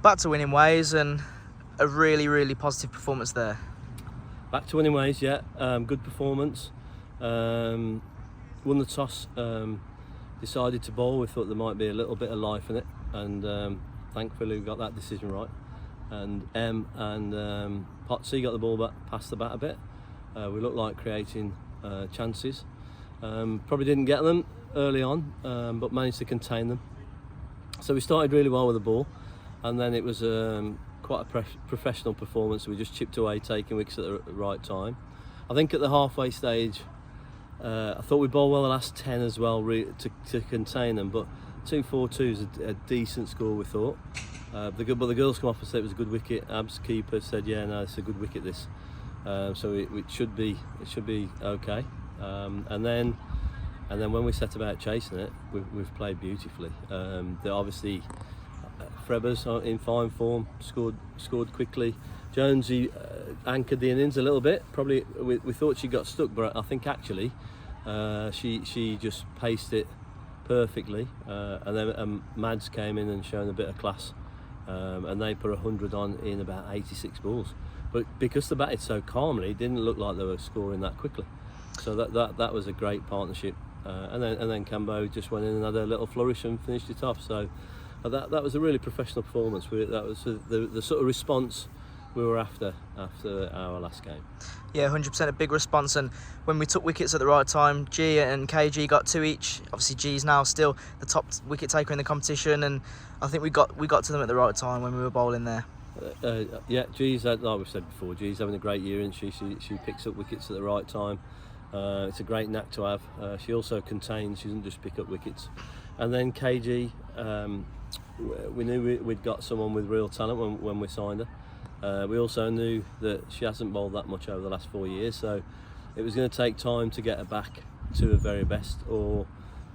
back to winning ways and a really positive performance there. Back to winning ways, yeah. Good performance. Won the toss. Decided to bowl. We thought there might be a little bit of life in it, and thankfully we got that decision right. And Potsy got the ball back past the bat a bit. We looked like creating chances. Probably didn't get them early on, but managed to contain them. So we started really well with the ball, and then it was quite a professional performance. We just chipped away, taking wickets at the right time. I think at the halfway stage, I thought we bowled well the last 10 as well to contain them, but 2-4-2 is a decent score, we thought. But the girls come off and said it was a good wicket. Ab's keeper said, yeah, no, it's a good wicket this. So it should be okay. And then when we set about chasing it, we've played beautifully. Obviously, Frebbers in fine form, scored quickly. Jonesy anchored the innings a little bit. Probably we thought she got stuck, but I think actually she just paced it perfectly. And then Mads came in and shown a bit of class, and they put 100 on in about 86 balls. But because they batted so calmly, it didn't look like they were scoring that quickly. So that was a great partnership. And then Cambo just went in and had a little flourish and finished it off. So that was a really professional performance. That was the sort of response we were after our last game. Yeah, 100% a big response. And when we took wickets at the right time, G and KG got 2 each. Obviously, G's now still the top wicket taker in the competition, and I think we got to them at the right time when we were bowling there. Yeah, G's, like we've said before, G's having a great year, and she picks up wickets at the right time. It's a great knack to have. She also contains, she doesn't just pick up wickets. And then KG, we knew we'd got someone with real talent when we signed her. We also knew that she hasn't bowled that much over the last 4 years, so it was going to take time to get her back to her very best, or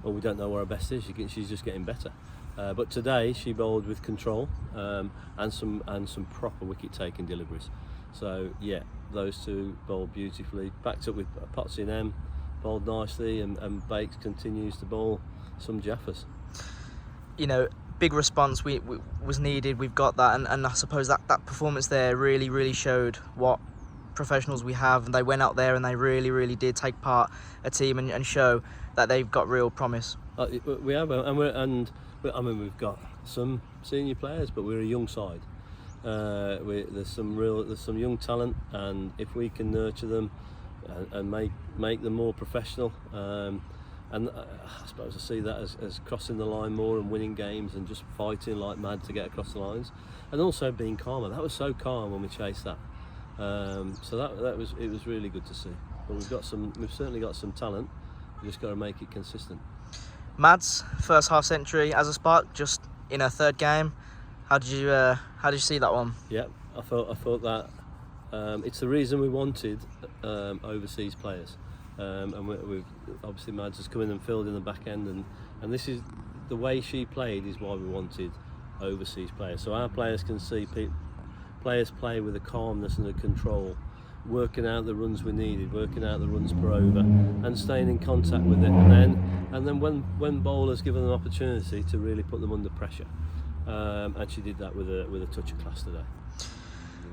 we don't know where her best is. She's just getting better. But today she bowled with control, and some proper wicket taking deliveries. So yeah, those two bowled beautifully. Backed up with Potsy and M, bowled nicely, and Bakes continues to bowl some jaffers. You know, big response was needed. We've got that, and I suppose that performance there really showed what professionals we have. And they went out there and they really did take part a team and show that they've got real promise. We have, I mean, we've got some senior players, but we're a young side. There's some young talent, and if we can nurture them and make them more professional, and I suppose I see that as crossing the line more and winning games and just fighting like mad to get across the lines, and also being calmer. That was so calm when we chased that. So it was really good to see. But we've certainly got some talent. We've just got to make it consistent. Mads, first half century as a spark, just in her third game. How did you see that one? Yeah, I thought that it's the reason we wanted overseas players, and we've obviously Mads has come in and filled in the back end, and this is the way she played is why we wanted overseas players. So our players can see players play with a calmness and a control, working out the runs we needed, working out the runs per over, and staying in contact with it, and then when bowlers given an opportunity to really put them under pressure. And she did that with a touch of class today.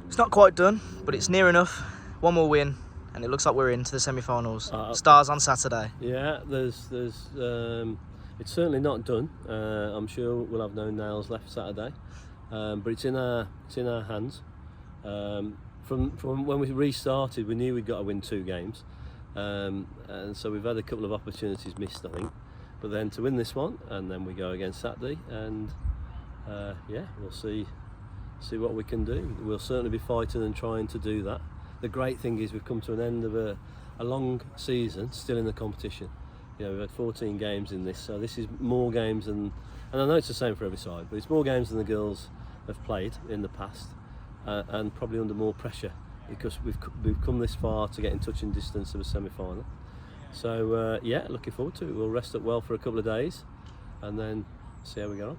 It's not quite done, but it's near enough. One more win, and it looks like we're into the semi-finals. Stars on Saturday. Yeah, there's it's certainly not done. I'm sure we'll have no nails left Saturday, but it's in our hands. From when we restarted, we knew we'd got to win 2 games, and so we've had a couple of opportunities missed, I think. But then to win this one, and then we go against Saturday, and yeah, we'll see what we can do. We'll certainly be fighting and trying to do that. The great thing is we've come to an end of a long season, still in the competition. You know, we've had 14 games in this, so this is more games than, and I know it's the same for every side, but it's more games than the girls have played in the past, and probably under more pressure because we've come this far to get in touching distance of a semi-final. So yeah, looking forward to it. We'll rest up well for a couple of days, and then see how we go on.